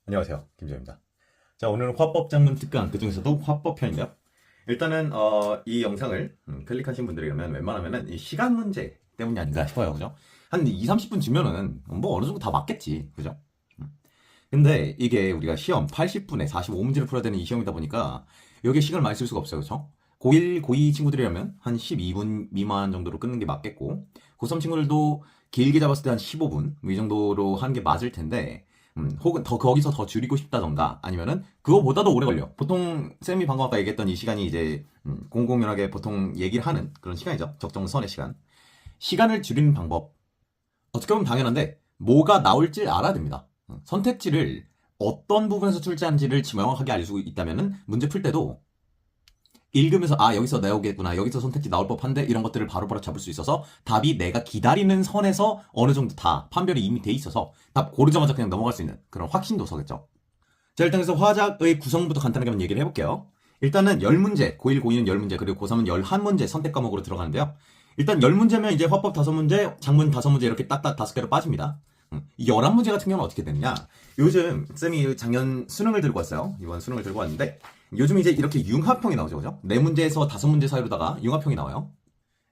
안녕하세요. 김재입니다. 자, 오늘은 화법 장문 특강, 그 중에서도 화법 편인데요. 일단은, 이 영상을 클릭하신 분들이라면 웬만하면은 이 시간 문제 때문이 아닌가 싶어요. 그죠? 한 2, 30분 주면은 뭐 어느 정도 다 맞겠지. 그죠? 음. 근데 이게 우리가 시험 80분에 45문제를 풀어야 되는 이 시험이다 보니까 여기에 시간을 많이 쓸 수가 없어요. 그죠? 고1, 고2 친구들이라면 한 12분 미만 정도로 끊는 게 맞겠고, 고3 친구들도 길게 잡았을 때 한 15분, 이 정도로 하는 게 맞을 텐데, 혹은 거기서 더 줄이고 싶다던가, 아니면은, 그거보다도 오래 걸려. 보통, 쌤이 방금 아까 얘기했던 이 시간이 이제, 공공연하게 보통 얘기를 하는 그런 시간이죠. 적정선의 시간. 시간을 줄이는 방법. 어떻게 보면 당연한데, 뭐가 나올지 알아야 됩니다. 선택지를 어떤 부분에서 출제하는지를 명확하게 알 수 있다면은, 문제 풀 때도 읽으면서 여기서 나오겠구나, 여기서 선택지 나올 법한데, 이런 것들을 바로바로 잡을 수 있어서 답이 내가 기다리는 선에서 어느 정도 다 판별이 이미 돼 있어서 답 고르자마자 그냥 넘어갈 수 있는 그런 확신도서겠죠. 자, 일단 그래서 화작의 구성부터 간단하게 한번 얘기를 해볼게요. 일단은 10문제, 고1, 고2는 10문제, 그리고 고3은 11문제 선택 과목으로 들어가는데요. 일단 10문제면 이제 화법 5문제, 장문 5문제 이렇게 딱딱 5개로 빠집니다. 11문제 같은 경우는 어떻게 되느냐. 요즘 쌤이 작년 수능을 들고 왔어요. 이번 수능을 들고 왔는데 요즘 이제 이렇게 융합형이 나오죠. 그죠? 4문제에서 5문제 사이로다가 융합형이 나와요.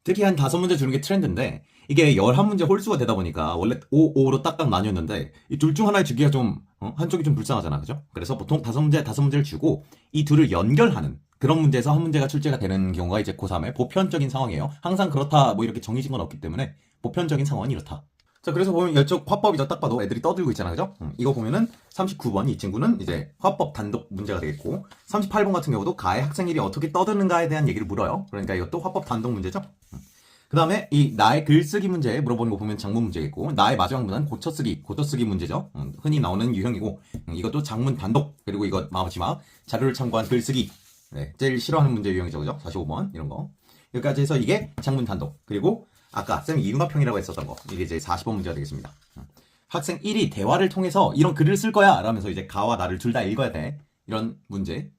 특히 한 5문제 주는 게 트렌드인데 이게 11문제 홀수가 되다 보니까 원래 5, 5로 딱딱 나뉘었는데 이 둘 중 하나에 주기가 좀 한쪽이 좀 불쌍하잖아. 그죠? 그래서 보통 5문제를 주고 이 둘을 연결하는 그런 문제에서 한 문제가 출제가 되는 경우가 이제 고3의 보편적인 상황이에요. 항상 그렇다 뭐 이렇게 정해진 건 없기 때문에 보편적인 상황은 이렇다. 자, 그래서 보면 이쪽 화법이죠. 딱 봐도 애들이 떠들고 있잖아요. 그죠? 이거 보면은 39번 이 친구는 이제 화법 단독 문제가 되겠고 38번 같은 경우도 가해 학생일이 어떻게 떠드는가에 대한 얘기를 물어요. 그러니까 이것도 화법 단독 문제죠. 그 다음에 이 나의 글쓰기 문제 물어보는 거 보면 장문 문제겠고, 나의 마지막 문항은 고쳐쓰기 문제죠. 흔히 나오는 유형이고, 이것도 장문 단독, 그리고 이거 마지막 자료를 참고한 글쓰기. 네, 제일 싫어하는 문제 유형이죠. 그죠? 45번 이런 거. 여기까지 해서 이게 장문 단독. 그리고 아까 쌤이 이융합형이라고 했었던 거, 이게 이제 40번 문제가 되겠습니다. 학생 1이 대화를 통해서 이런 글을 쓸 거야 라면서 이제 가와 나를 둘 다 읽어야 돼. 이런 문제.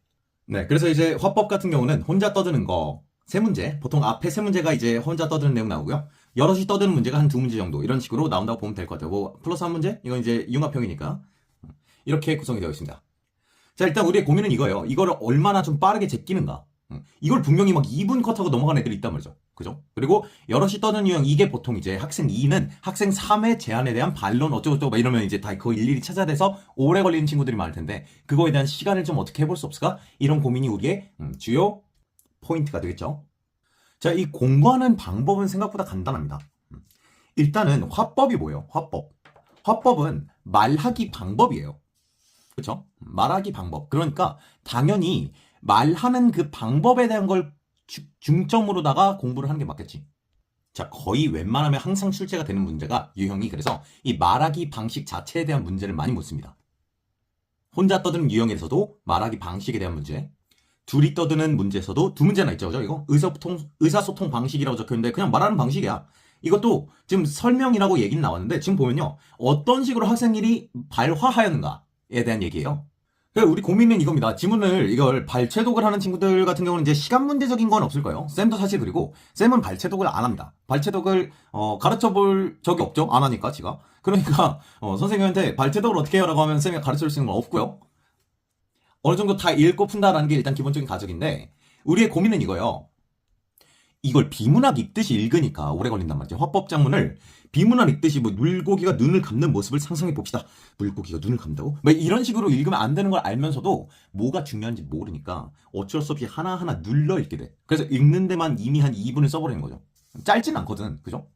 네, 그래서 이제 화법 같은 경우는 혼자 떠드는 거 세 문제, 보통 앞에 세 문제가 이제 혼자 떠드는 내용 나오고요. 여럿이 떠드는 문제가 한 두 문제 정도 이런 식으로 나온다고 보면 될 것 같아요. 뭐 플러스 한 문제? 이건 이제 융합형이니까 이렇게 구성이 되어 있습니다. 자, 일단 우리의 고민은 이거예요. 이거를 얼마나 좀 빠르게 제끼는가. 이걸 분명히 막 2분 컷하고 넘어간 애들이 있단 말이죠. 그죠? 그리고 여럿이 떠드는 유형, 이게 보통 이제 학생 2는 학생 3의 제안에 대한 반론 어쩌고저쩌고 막 이러면 이제 다 그거 일일이 찾아야 돼서 오래 걸리는 친구들이 많을 텐데, 그거에 대한 시간을 좀 어떻게 해볼 수 없을까? 이런 고민이 우리의 주요 포인트가 되겠죠. 자, 이 공부하는 방법은 생각보다 간단합니다. 일단은 화법이 뭐예요? 화법. 화법은 말하기 방법이에요. 그렇죠? 말하기 방법. 그러니까 당연히 말하는 그 방법에 대한 걸 중점으로다가 공부를 하는 게 맞겠지. 자, 거의 웬만하면 항상 출제가 되는 문제가 유형이, 그래서 이 말하기 방식 자체에 대한 문제를 많이 묻습니다. 혼자 떠드는 유형에서도 말하기 방식에 대한 문제, 둘이 떠드는 문제에서도 두 문제나 있죠. 그죠? 이거 의사소통 방식이라고 적혀있는데 그냥 말하는 방식이야. 이것도 지금 설명이라고 얘기는 나왔는데 지금 보면요, 어떤 식으로 학생들이 발화하였는가에 대한 얘기예요. 그러니까 우리 고민은 이겁니다. 지문을 이걸 발췌독을 하는 친구들 같은 경우는 이제 시간 문제적인 건 없을 거예요. 쌤도 사실, 그리고 쌤은 발췌독을 안 합니다. 발췌독을 가르쳐 볼 적이 없죠. 안 하니까 지가. 그러니까 선생님한테 발췌독을 어떻게 해요라고 하면 쌤이 가르쳐 줄 수 있는 건 없고요. 어느 정도 다 읽고 푼다라는 게 일단 기본적인 가정인데, 우리의 고민은 이거예요. 이걸 비문학 읽듯이 읽으니까 오래 걸린단 말이죠. 화법 장문을 비문학 읽듯이 뭐 물고기가 눈을 감는 모습을 상상해 봅시다. 물고기가 눈을 감다고? 뭐 이런 식으로 읽으면 안 되는 걸 알면서도 뭐가 중요한지 모르니까 어쩔 수 없이 하나하나 눌러 읽게 돼. 그래서 읽는 데만 이미 한 2분을 써버리는 거죠. 짧진 않거든. 그죠?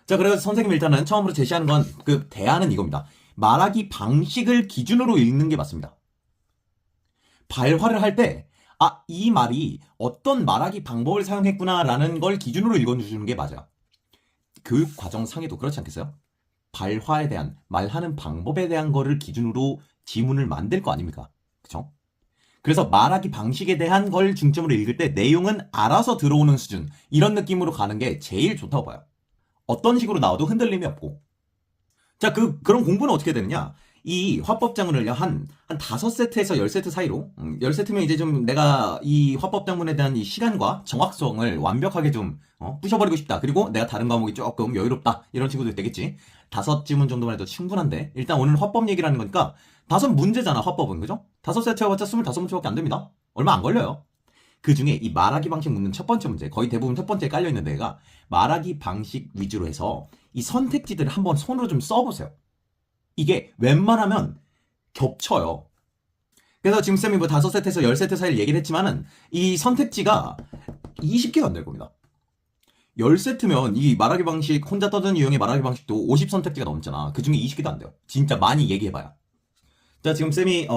자, 그래서 선생님이 일단은 처음으로 제시하는 건, 그 대안은 이겁니다. 말하기 방식을 기준으로 읽는 게 맞습니다. 발화를 할 때, 이 말이 어떤 말하기 방법을 사용했구나라는 걸 기준으로 읽어주는 게 맞아요. 교육 과정 상에도 그렇지 않겠어요? 발화에 대한, 말하는 방법에 대한 거를 기준으로 지문을 만들 거 아닙니까? 그쵸? 그래서 말하기 방식에 대한 걸 중점으로 읽을 때 내용은 알아서 들어오는 수준, 이런 느낌으로 가는 게 제일 좋다고 봐요. 어떤 식으로 나와도 흔들림이 없고. 자, 그런 공부는 어떻게 되느냐? 이 화법장문을요, 한 5세트에서 10세트 사이로, 10세트면 이제 좀 내가 이 화법장문에 대한 이 시간과 정확성을 완벽하게 좀, 부셔버리고 싶다. 그리고 내가 다른 과목이 조금 여유롭다. 이런 친구들 되겠지. 5지문 정도만 해도 충분한데, 일단 오늘 화법 얘기를 하는 거니까, 5문제잖아, 화법은. 그죠? 5세트 해봤자 25문제밖에 안 됩니다. 얼마 안 걸려요. 그 중에 이 말하기 방식 묻는 첫 번째 문제, 거의 대부분 첫 번째에 깔려있는 데가 말하기 방식 위주로 해서 이 선택지들을 한번 손으로 좀 써보세요. 이게 웬만하면 겹쳐요. 그래서 지금 쌤이 뭐 5세트에서 10세트 사이를 얘기를 했지만은 이 선택지가 20개가 안 될 겁니다. 10세트면 이 말하기 방식, 혼자 떠드는 유형의 말하기 방식도 50선택지가 넘잖아. 그 중에 20개도 안 돼요. 진짜 많이 얘기해봐요. 자, 지금 쌤이,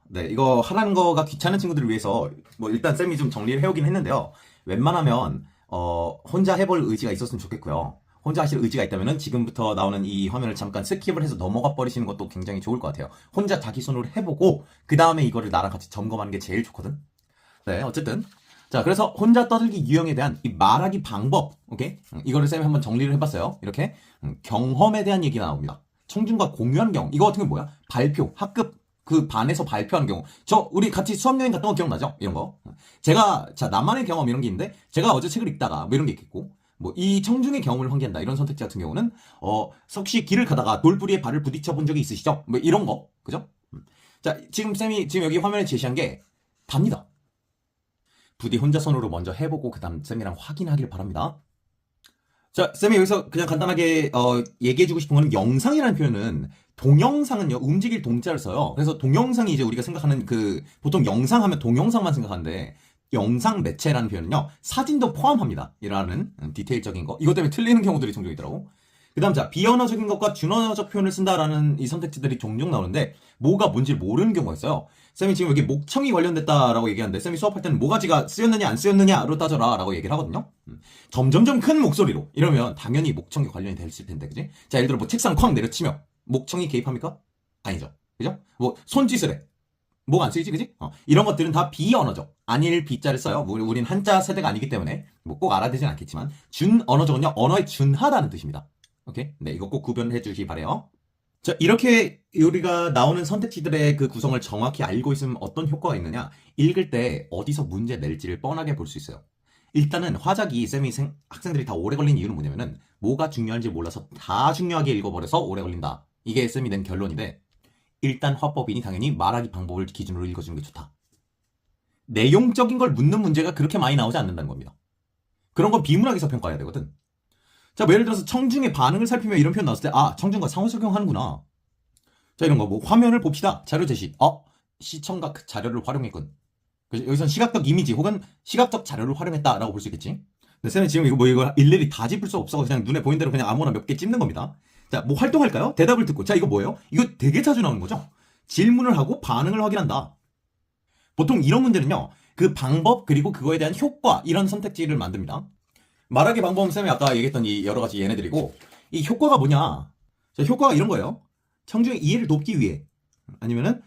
네, 이거 하라는 거가 귀찮은 친구들을 위해서 뭐 일단 쌤이 좀 정리를 해오긴 했는데요. 웬만하면, 혼자 해볼 의지가 있었으면 좋겠고요. 혼자 하실 의지가 있다면은 지금부터 나오는 이 화면을 잠깐 스킵을 해서 넘어가 버리시는 것도 굉장히 좋을 것 같아요. 혼자 자기 손으로 해보고 그 다음에 이거를 나랑 같이 점검하는 게 제일 좋거든. 네, 어쨌든 자, 그래서 혼자 떠들기 유형에 대한 이 말하기 방법, 오케이? 이거를 쌤이 한번 정리를 해봤어요. 이렇게 경험에 대한 얘기가 나옵니다. 청중과 공유하는 경우, 이거 같은 게 뭐야? 발표, 학급 그 반에서 발표하는 경우. 우리 같이 수업여행 갔던 거 기억나죠? 이런 거. 제가, 자, 나만의 경험 이런 게 있는데, 제가 어제 책을 읽다가 뭐 이런 게 있겠고, 뭐 이 청중의 경험을 환기한다 이런 선택지 같은 경우는 혹시 길을 가다가 돌부리에 발을 부딪혀 본 적이 있으시죠? 뭐 이런 거 그죠? 자, 지금 쌤이 지금 여기 화면에 제시한 게 답니다. 부디 혼자 손으로 먼저 해보고 그 다음 쌤이랑 확인하길 바랍니다. 자, 쌤이 여기서 그냥 간단하게 얘기해주고 싶은 거는 영상이라는 표현은 동영상은요 움직일 동자를 써요. 그래서 동영상이 이제 우리가 생각하는 그 보통 영상 하면 동영상만 생각하는데 영상 매체라는 표현은요 사진도 포함합니다. 이라는 디테일적인 거. 이것 때문에 틀리는 경우들이 종종 있더라고. 그 다음 자 비언어적인 것과 준언어적 표현을 쓴다라는 이 선택지들이 종종 나오는데 뭐가 뭔지 모르는 경우가 있어요. 쌤이 지금 여기 목청이 관련됐다라고 얘기하는데 쌤이 수업할 때는 뭐가지가 쓰였느냐 안 쓰였느냐로 따져라 라고 얘기를 하거든요. 점점점 큰 목소리로 이러면 당연히 목청이 관련이 됐을 텐데 그지? 자 예를 들어 뭐 책상 쾅 내려치며 목청이 개입합니까? 아니죠. 그죠? 뭐 손짓을 해. 목 안 쓰이지, 그지? 이런 것들은 다 비언어적. 아닐 비자를 써요. 우린 한자 세대가 아니기 때문에 뭐 꼭 알아되진 않겠지만 준언어적은요 언어에 준하다는 뜻입니다. 오케이? 네, 이거 꼭 구별해 주시기 바래요. 자, 이렇게 우리가 나오는 선택지들의 그 구성을 정확히 알고 있으면 어떤 효과가 있느냐? 읽을 때 어디서 문제 낼지를 뻔하게 볼 수 있어요. 일단은 화작이 쌤이 학생들이 다 오래 걸린 이유는 뭐냐면은 뭐가 중요한지 몰라서 다 중요하게 읽어버려서 오래 걸린다. 이게 쌤이 낸 결론인데 일단 화법이니 당연히 말하기 방법을 기준으로 읽어주는 게 좋다. 내용적인 걸 묻는 문제가 그렇게 많이 나오지 않는다는 겁니다. 그런 건 비문학에서 평가해야 되거든. 자, 뭐 예를 들어서 청중의 반응을 살피며 이런 표현 나왔을 때 청중과 상호작용하는구나. 자, 이런 거 뭐 화면을 봅시다. 자료 제시. 시청각 자료를 활용했군. 여기선 시각적 이미지 혹은 시각적 자료를 활용했다라고 볼 수 있겠지. 근데 쌤은 지금 이거 일일이 다 짚을 수 없어. 그냥 눈에 보이는 대로 그냥 아무거나 몇 개 찝는 겁니다. 자, 뭐 활동할까요? 대답을 듣고. 자, 이거 뭐예요? 이거 되게 자주 나오는 거죠? 질문을 하고 반응을 확인한다. 보통 이런 문제는요, 그 방법 그리고 그거에 대한 효과 이런 선택지를 만듭니다. 말하기 방법은 쌤이 아까 얘기했던 이 여러 가지 얘네들이고 이 효과가 뭐냐? 자, 효과가 이런 거예요. 청중의 이해를 돕기 위해 아니면은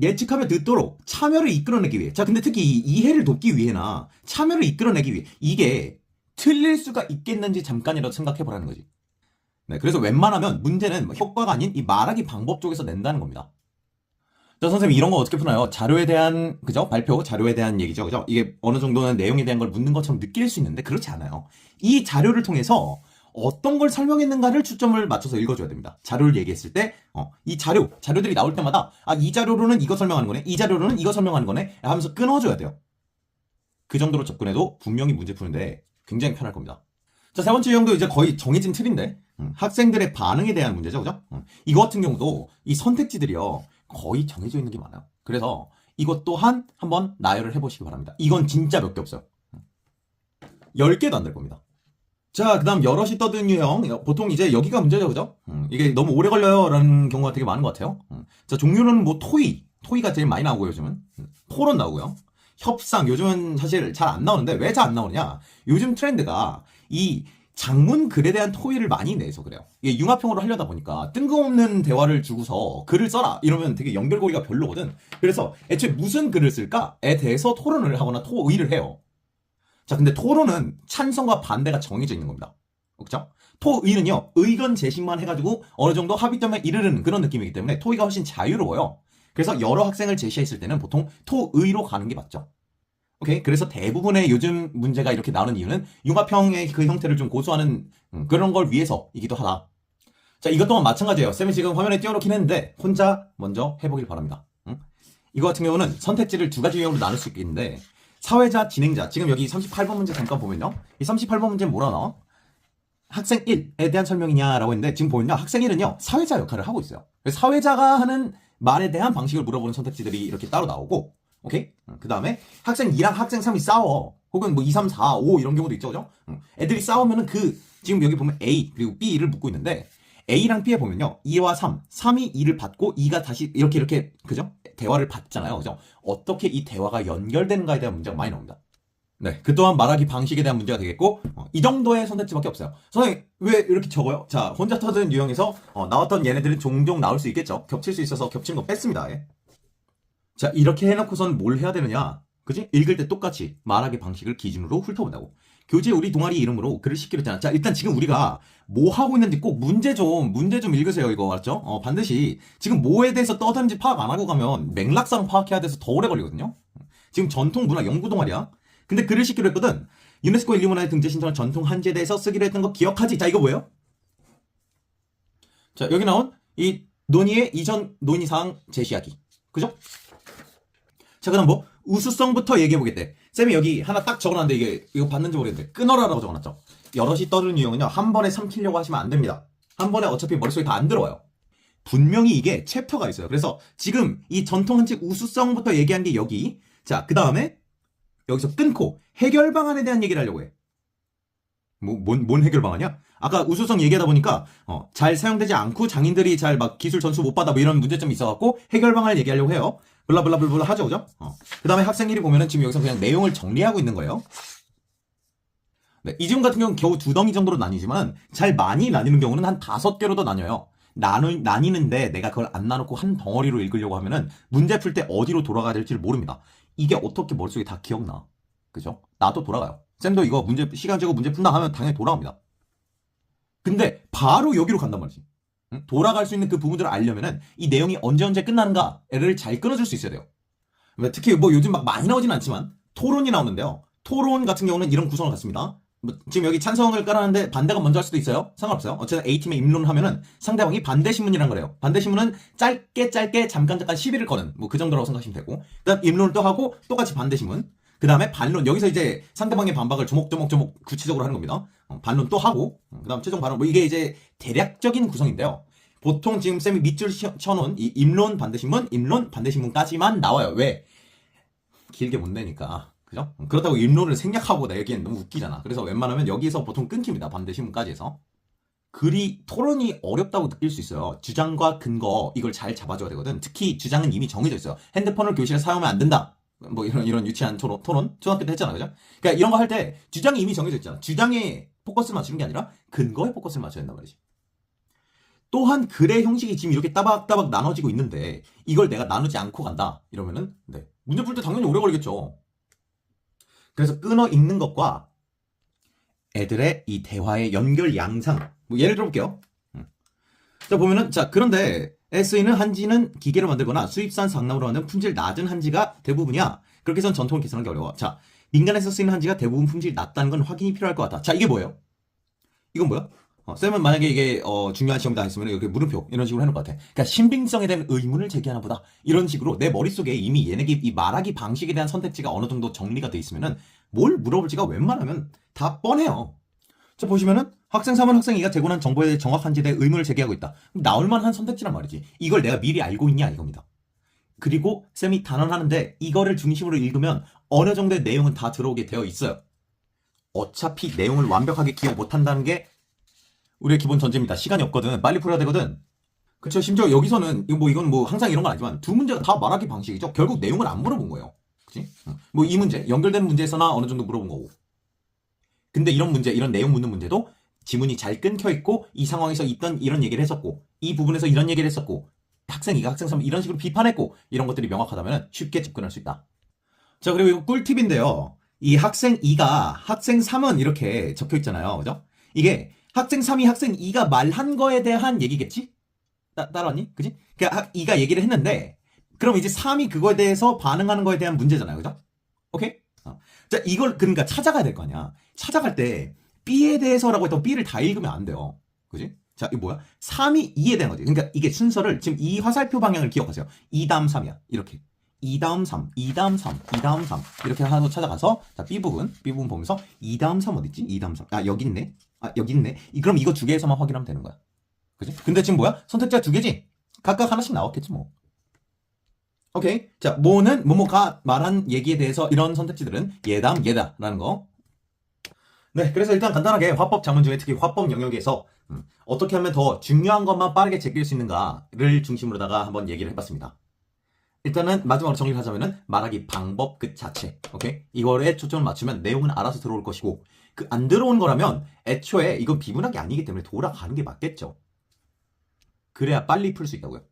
예측하며 듣도록 참여를 이끌어내기 위해. 자, 근데 특히 이 이해를 돕기 위해나 참여를 이끌어내기 위해 이게 틀릴 수가 있겠는지 잠깐이라도 생각해 보라는 거지. 네, 그래서 웬만하면 문제는 효과가 아닌 이 말하기 방법 쪽에서 낸다는 겁니다. 자, 선생님 이런 거 어떻게 푸나요? 자료에 대한 그죠? 발표 자료에 대한 얘기죠, 그죠? 이게 어느 정도는 내용에 대한 걸 묻는 것처럼 느낄 수 있는데 그렇지 않아요. 이 자료를 통해서 어떤 걸 설명했는가를 초점을 맞춰서 읽어줘야 됩니다. 자료를 얘기했을 때, 이 자료들이 나올 때마다 이 자료로는 이거 설명하는 거네, 이 자료로는 이거 설명하는 거네 하면서 끊어줘야 돼요. 그 정도로 접근해도 분명히 문제 푸는데 굉장히 편할 겁니다. 자, 세 번째 유형도 이제 거의 정해진 틀인데 학생들의 반응에 대한 문제죠, 그죠? 이거 같은 경우도 이 선택지들이요 거의 정해져 있는 게 많아요. 그래서 이것 또한 한번 나열을 해보시기 바랍니다. 이건 진짜 몇 개 없어요. 10개도 안 될 겁니다. 자, 그 다음 여럿이 떠드는 유형. 보통 이제 여기가 문제죠, 그죠? 이게 너무 오래 걸려요 라는 경우가 되게 많은 것 같아요. 자, 종류는 뭐 토의가 제일 많이 나오고 요즘은 토론 나오고요. 협상 요즘은 사실 잘 안 나오는데 왜 잘 안 나오느냐? 요즘 트렌드가 이 장문 글에 대한 토의를 많이 내서 그래요. 이게 융합형으로 하려다 보니까 뜬금없는 대화를 주고서 글을 써라 이러면 되게 연결고리가 별로거든. 그래서 애초에 무슨 글을 쓸까에 대해서 토론을 하거나 토의를 해요. 자, 근데 토론은 찬성과 반대가 정해져 있는 겁니다. 그렇죠? 토의는요, 의견 제시만 해가지고 어느 정도 합의점에 이르는 그런 느낌이기 때문에 토의가 훨씬 자유로워요. 그래서 여러 학생을 제시했을 때는 보통 토의로 가는 게 맞죠. 오케이? 그래서 대부분의 요즘 문제가 이렇게 나오는 이유는 융합형의 그 형태를 좀 고수하는 그런 걸 위해서이기도 하다. 자, 이것 또한 마찬가지예요. 쌤이 지금 화면에 띄워놓긴 했는데 혼자 먼저 해보길 바랍니다. 이거 같은 경우는 선택지를 두 가지 유형으로 나눌 수 있겠는데 사회자, 진행자. 지금 여기 38번 문제 잠깐 보면요. 이 38번 문제는 뭐라 나와? 학생 1에 대한 설명이냐라고 했는데 지금 보면요. 학생 1은요. 사회자 역할을 하고 있어요. 그래서 사회자가 하는 말에 대한 방식을 물어보는 선택지들이 이렇게 따로 나오고 오케이? 그 다음에 학생 2랑 학생 3이 싸워. 혹은 뭐 2, 3, 4, 5 이런 경우도 있죠. 그죠? 애들이 싸우면은 지금 여기 보면 A 그리고 B를 묻고 있는데 A랑 B에 보면요. 2와 3, 3이 2를 받고 2가 다시 이렇게 그죠? 대화를 받잖아요. 그죠? 어떻게 이 대화가 연결되는가에 대한 문제가 많이 나옵니다. 네, 그 또한 말하기 방식에 대한 문제가 되겠고 이 정도의 선택지밖에 없어요. 선생님 왜 이렇게 적어요? 자, 혼자 터진 유형에서 나왔던 얘네들은 종종 나올 수 있겠죠. 겹칠 수 있어서 겹치는 거 뺐습니다. 예. 자, 이렇게 해놓고선 뭘 해야 되느냐? 그지? 읽을 때 똑같이 말하기 방식을 기준으로 훑어본다고. 교재 우리 동아리 이름으로 글을 싣기로 했잖아. 자, 일단 지금 우리가 뭐 하고 있는지 꼭 문제 좀 읽으세요. 이거 알았죠? 반드시 지금 뭐에 대해서 떠드는지 파악 안 하고 가면 맥락상 파악해야 돼서 더 오래 걸리거든요. 지금 전통 문화 연구 동아리야. 근데 글을 싣기로 했거든. 유네스코 인류문화의 등재 신청한 전통 한지에 대해서 쓰기로 했던 거 기억하지? 자, 이거 뭐예요? 자, 여기 나온 이 논의의 이전 논의사항 제시하기. 그죠? 자, 그럼 뭐 우수성부터 얘기해보겠대. 쌤이 여기 하나 딱 적어놨는데 이거 봤는지 모르겠는데 끊어라라고 적어놨죠. 여럿이 떠드는 유형은요 한 번에 삼키려고 하시면 안 됩니다. 한 번에 어차피 머릿속에 다 안 들어와요. 분명히 이게 챕터가 있어요. 그래서 지금 이 전통 한지 우수성부터 얘기한 게 여기. 자, 그 다음에 여기서 끊고 해결 방안에 대한 얘기를 하려고 해. 뭔 해결 방안이야? 아까 우수성 얘기하다 보니까 잘 사용되지 않고 장인들이 잘 막 기술 전수 못 받아 뭐 이런 문제점이 있어갖고 해결 방안을 얘기하려고 해요. 블라블라블라 하죠, 그죠? 그 다음에 학생 1이 보면은 지금 여기서 그냥 내용을 정리하고 있는 거예요. 네, 이 지금 같은 경우는 겨우 2덩이 정도로 나뉘지만 잘 많이 나뉘는 경우는 한 5개로도 나뉘어요. 나뉘는데 내가 그걸 안 나누고 한 덩어리로 읽으려고 하면은 문제 풀 때 어디로 돌아가야 될지를 모릅니다. 이게 어떻게 머릿속에 다 기억나. 그죠? 나도 돌아가요. 쌤도 이거 시간 재고 문제 푼다 하면 당연히 돌아갑니다. 근데 바로 여기로 간단 말이지. 돌아갈 수 있는 그 부분들을 알려면은 이 내용이 언제 끝나는가를 잘 끊어줄 수 있어야 돼요. 특히 뭐 요즘 막 많이 나오진 않지만 토론이 나오는데요. 토론 같은 경우는 이런 구성을 갖습니다. 지금 여기 찬성을 깔았는데 반대가 먼저 할 수도 있어요. 상관없어요. 어쨌든 A팀의 입론을 하면은 상대방이 반대 신문이란 거래요. 반대 신문은 짧게 잠깐 시비를 거는 뭐 그 정도라고 생각하시면 되고, 그다음 입론을 또 하고 똑같이 반대 신문. 그 다음에 반론. 여기서 이제 상대방의 반박을 조목조목 구체적으로 하는 겁니다. 반론 또 하고, 그 다음 최종 반론. 뭐 이게 이제 대략적인 구성인데요. 보통 지금 쌤이 밑줄 쳐놓은 이 입론 반대신문, 입론 반대신문까지만 나와요. 왜? 길게 못 내니까. 그죠? 그렇다고 입론을 생략하고 내기엔 너무 웃기잖아. 그래서 웬만하면 여기서 보통 끊깁니다. 반대신문까지 해서. 글이 토론이 어렵다고 느낄 수 있어요. 주장과 근거 이걸 잘 잡아줘야 되거든. 특히 주장은 이미 정해져 있어요. 핸드폰을 교실에 사용하면 안 된다. 뭐 이런 유치한 토론 초등학교 때 했잖아, 그죠? 그러니까 이런 거 할 때 주장이 이미 정해져 있잖아. 주장에 포커스를 맞추는 게 아니라 근거에 포커스를 맞춰야 된단 말이지. 또한 글의 형식이 지금 이렇게 따박따박 나눠지고 있는데 이걸 내가 나누지 않고 간다 이러면은 문제 풀 때 당연히 오래 걸리겠죠. 그래서 끊어 읽는 것과 애들의 이 대화의 연결 양상, 뭐 예를 들어볼게요. 자, 보면은 그런데 쓰이는 한지는 기계로 만들거나 수입산 상납으로 만든 품질 낮은 한지가 대부분이야. 그렇게 해서 전통을 계산하는 게 어려워. 자, 민간에서 쓰이는 한지가 대부분 품질이 낮다는 건 확인이 필요할 것 같아. 자, 이게 뭐예요? 이건 뭐야? 쌤은 만약에 이게 중요한 시험도 안 했으면 이렇게 물음표 이런 식으로 해놓을 것 같아. 그러니까 신빙성에 대한 의문을 제기하나 보다. 이런 식으로 내 머릿속에 이미 얘네기 이 말하기 방식에 대한 선택지가 어느 정도 정리가 돼 있으면은 뭘 물어볼지가 웬만하면 다 뻔해요. 자, 보시면은 학생 3은 학생 2가 제공한 정보에 대해 정확한지에 대해 의문을 제기하고 있다. 나올 만한 선택지란 말이지. 이걸 내가 미리 알고 있냐 이겁니다. 그리고 쌤이 단언하는데 이거를 중심으로 읽으면 어느 정도의 내용은 다 들어오게 되어 있어요. 어차피 내용을 완벽하게 기억 못한다는 게 우리의 기본 전제입니다. 시간이 없거든. 빨리 풀어야 되거든. 그쵸? 심지어 여기서는 이건 항상 이런 건 아니지만 두 문제가 다 말하기 방식이죠. 결국 내용을 안 물어본 거예요. 그치? 뭐 이 문제 연결된 문제에서나 어느 정도 물어본 거고. 근데 이런 문제, 이런 내용 묻는 문제도 지문이 잘 끊겨 있고 이 상황에서 있던 이런 얘기를 했었고 이 부분에서 이런 얘기를 했었고 학생 2가 학생 3을 이런 식으로 비판했고 이런 것들이 명확하다면 쉽게 접근할 수 있다. 자, 그리고 이거 꿀팁인데요. 이 학생 2가 학생 3은 이렇게 적혀 있잖아요. 그죠? 이게 학생 3이 학생 2가 말한 거에 대한 얘기겠지? 따라왔니? 그지? 그러니까 2가 얘기를 했는데 그럼 이제 3이 그거에 대해서 반응하는 거에 대한 문제잖아요. 그죠? 오케이? 자, 이걸 그러니까 찾아가야 될 거 아니야. 찾아갈 때 B에 대해서라고 했던 B를 다 읽으면 안 돼요. 그지? 자, 이거 뭐야? 3이 2에 대한 거지. 그러니까 이게 순서를 지금 이 화살표 방향을 기억하세요. 2 다음 3이야. 이렇게. 2 다음 3, 2 다음 3, 2 다음 3 이렇게 하고 찾아가서 자, B부분 보면서 2 다음 3 어딨지? 2 다음 3. 아, 여기 있네. 아, 여기 있네. 그럼 이거 두 개에서만 확인하면 되는 거야. 그지? 근데 지금 뭐야? 선택지가 두 개지? 각각 하나씩 나왔겠지 뭐. 오케이. 자, 뭐는 뭐뭐가 말한 얘기에 대해서 이런 선택지들은 얘다, 얘다라는 거. 네, 그래서 일단 간단하게 화법 작문 중에 특히 화법 영역에서 어떻게 하면 더 중요한 것만 빠르게 제낄 수 있는가를 중심으로다가 한번 얘기를 해봤습니다. 일단은 마지막으로 정리를 하자면은 말하기 방법 그 자체, 오케이? 이거에 초점을 맞추면 내용은 알아서 들어올 것이고 그 안 들어온 거라면 애초에 이건 비문학이 아니기 때문에 돌아가는 게 맞겠죠. 그래야 빨리 풀 수 있다고요.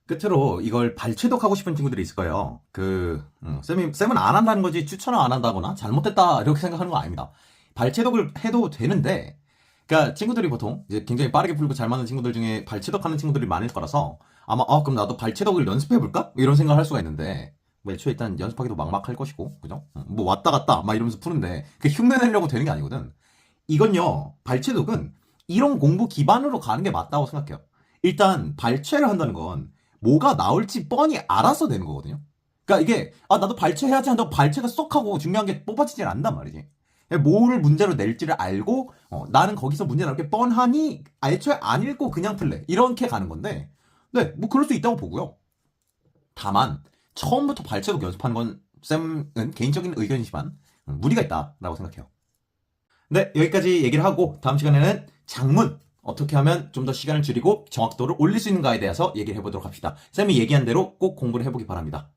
끝으로 이걸 발췌독하고 싶은 친구들이 있을 거예요. 쌤은 안 한다는 거지 추천을 안 한다거나 잘못됐다 이렇게 생각하는 거 아닙니다. 발췌독을 해도 되는데, 그러니까 친구들이 보통 이제 굉장히 빠르게 풀고 잘 맞는 친구들 중에 발췌독하는 친구들이 많을 거라서 아마 그럼 나도 발췌독을 연습해볼까? 이런 생각을 할 수가 있는데 뭐 애초에 일단 연습하기도 막막할 것이고, 그죠? 뭐 왔다 갔다 막 이러면서 푸는데 그게 흉내내려고 되는 게 아니거든. 이건요, 발췌독은 이런 공부 기반으로 가는 게 맞다고 생각해요. 일단 발췌를 한다는 건 뭐가 나올지 뻔히 알아서 되는 거거든요. 그러니까 이게 나도 발췌해야지 한다고 발췌가 쏙 하고 중요한 게 뽑아지질 않단 말이지. 뭐를 문제로 낼지를 알고 나는 거기서 문제 나올 게 뻔하니 애초에 안 읽고 그냥 풀래 이렇게 가는 건데, 네, 뭐 그럴 수 있다고 보고요. 다만 처음부터 발췌독 연습한 건 쌤은 개인적인 의견이지만 무리가 있다라고 생각해요. 네, 여기까지 얘기를 하고 다음 시간에는 작문 어떻게 하면 좀 더 시간을 줄이고 정확도를 올릴 수 있는가에 대해서 얘기를 해보도록 합시다. 쌤이 얘기한 대로 꼭 공부를 해보기 바랍니다.